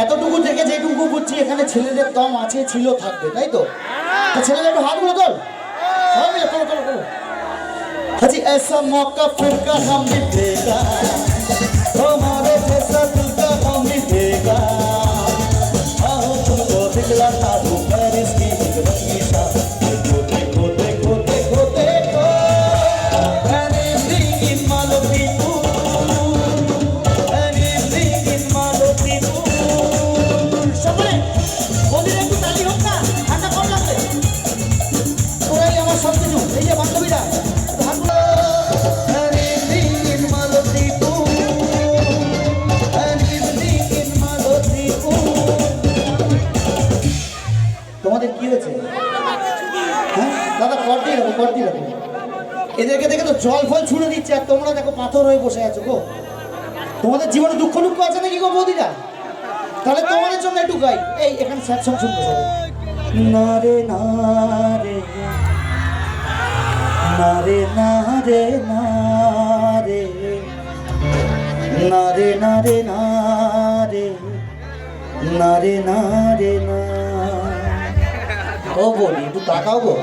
এতটুকু থেকে যেটুকু বুঝছি এখানে ছেলেদের দম আছে, ছিল, থাকবে, তাই তো? ছেলেদের একটু হাতগুলো তোল, সবাই মিলে তোলো তোলো তোলো। हाजी ऐसा मौका फिर कहाँ मिलेगा, हमारे जैसा दिल कहाँ मिलेगा। आओ तुमको दिखलाता हूँ पेरिस की एक रंगीन शाम। देखो देखो देखो देखो देखो an evening in Malibu, an evening in Malibu। সকলে ওদের একটু তালি হোক না, ঠান্ডা কম লাগবে। ওরাই আমার সব কিছু, এই যে বান্ধবীরা তোমাদের কি হয়েছে? হ্যাঁ দাদা করতেই রাখো, করতেই রাখো। এদেরকে দেখে তো জল ফল ছুড়ে দিচ্ছে আর তোমরা দেখো পাথর হয়ে বসে আছো গো। তোমাদের জীবনে দুঃখ দুঃখ আছে নাকি গো বৌদিরা? তাহলে তোমাদের জন্য একটু গাই। এই এখানে স্যাড সং শুনতে সবাই। না রে না রে না রে না রে না রে না রে না রে না রে না রে না রে না। ও বলি একটু তাকাও গো।